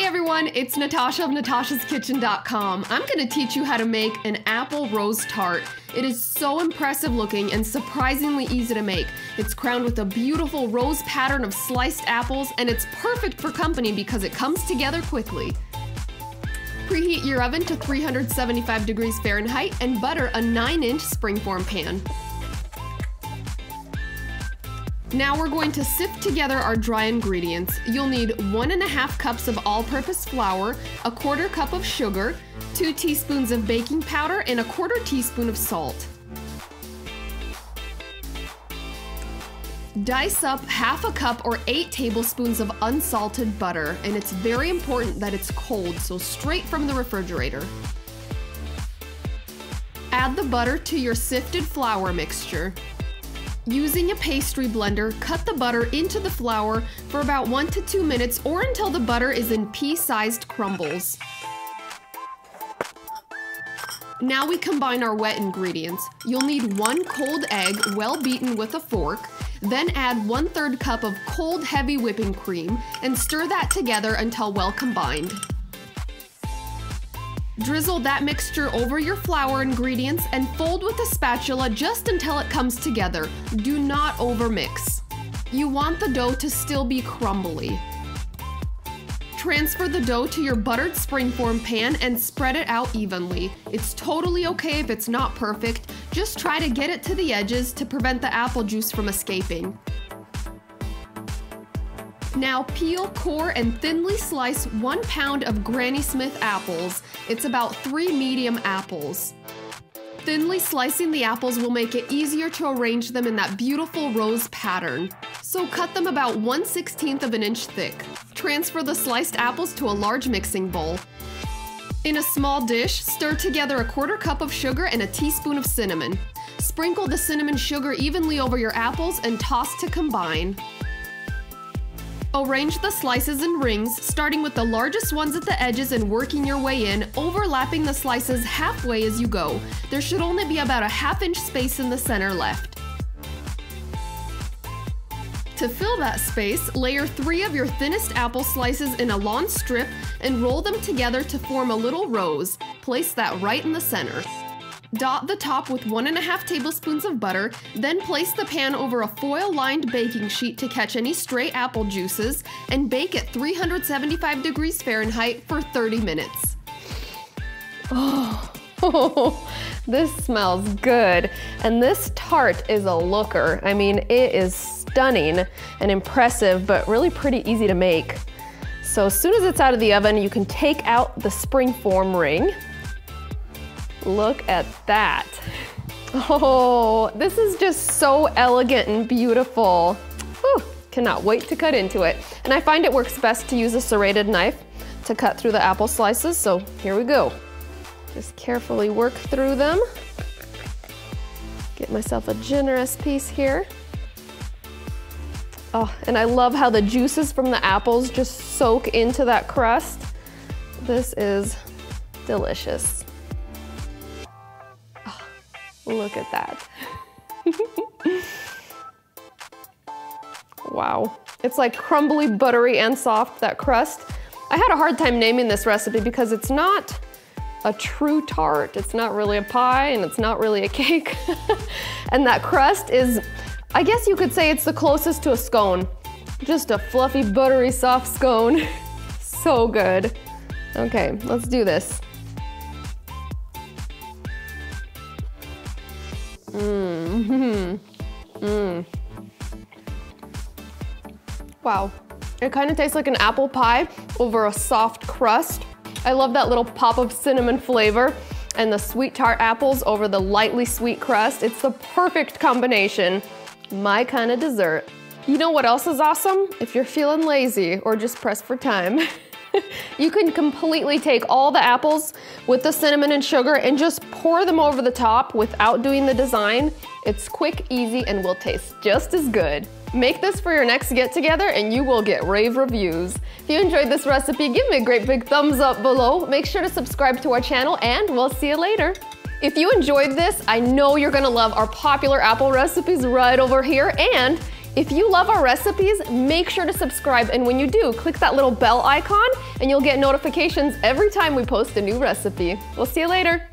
everyone, it's Natasha of NatashasKitchen.com. I'm gonna teach you how to make an apple rose tart. It is so impressive looking and surprisingly easy to make. It's crowned with a beautiful rose pattern of sliced apples, and it's perfect for company because it comes together quickly. Preheat your oven to 375 degrees Fahrenheit and butter a 9-inch springform pan. Now we're going to sift together our dry ingredients. You'll need 1½ cups of all-purpose flour, 1/4 cup of sugar, 2 teaspoons of baking powder, and 1/4 teaspoon of salt. Dice up 1/2 cup or 8 tablespoons of unsalted butter, and it's very important that it's cold, so straight from the refrigerator. Add the butter to your sifted flour mixture. Using a pastry blender, cut the butter into the flour for about 1 to 2 minutes or until the butter is in pea-sized crumbles. Now we combine our wet ingredients. You'll need 1 cold egg, well beaten with a fork, then add 1/3 cup of cold heavy whipping cream and stir that together until well combined. Drizzle that mixture over your flour ingredients and fold with a spatula just until it comes together. Do not overmix. You want the dough to still be crumbly. Transfer the dough to your buttered springform pan and spread it out evenly. It's totally okay if it's not perfect. Just try to get it to the edges to prevent the apple juice from escaping. Now peel, core, and thinly slice 1 pound of Granny Smith apples. It's about 3 medium apples. Thinly slicing the apples will make it easier to arrange them in that beautiful rose pattern. So cut them about 1/16 of an inch thick. Transfer the sliced apples to a large mixing bowl. In a small dish, stir together 1/4 cup of sugar and a teaspoon of cinnamon. Sprinkle the cinnamon sugar evenly over your apples and toss to combine. Arrange the slices in rings, starting with the largest ones at the edges and working your way in, overlapping the slices halfway as you go. There should only be about a 1/2 inch space in the center left. To fill that space, layer 3 of your thinnest apple slices in a lawn strip and roll them together to form a little rose. Place that right in the center. Dot the top with 1½ tablespoons of butter, then place the pan over a foil-lined baking sheet to catch any stray apple juices, and bake at 375 degrees Fahrenheit for 30 minutes. Oh, this smells good. And this tart is a looker. I mean, it is stunning and impressive, but really pretty easy to make. So as soon as it's out of the oven, you can take out the springform ring. Look at that. Oh, this is just so elegant and beautiful. Whew, cannot wait to cut into it. And I find it works best to use a serrated knife to cut through the apple slices, so here we go. Just carefully work through them. Get myself a generous piece here. Oh, and I love how the juices from the apples just soak into that crust. This is delicious. Look at that. Wow. It's like crumbly, buttery, and soft, that crust. I had a hard time naming this recipe because it's not a true tart. It's not really a pie, and it's not really a cake. And that crust is, I guess you could say it's the closest to a scone. Just a fluffy, buttery, soft scone. So good. Okay, let's do this. Wow, it kind of tastes like an apple pie over a soft crust. I love that little pop of cinnamon flavor and the sweet tart apples over the lightly sweet crust. It's the perfect combination. My kind of dessert. You know what else is awesome? If you're feeling lazy or just pressed for time, you can completely take all the apples with the cinnamon and sugar and just pour them over the top without doing the design. It's quick, easy, and will taste just as good. Make this for your next get-together and you will get rave reviews. If you enjoyed this recipe, give me a great big thumbs up below. Make sure to subscribe to our channel and we'll see you later. If you enjoyed this, I know you're gonna love our popular apple recipes right over here. And if you love our recipes, make sure to subscribe, and when you do, click that little bell icon and you'll get notifications every time we post a new recipe. We'll see you later.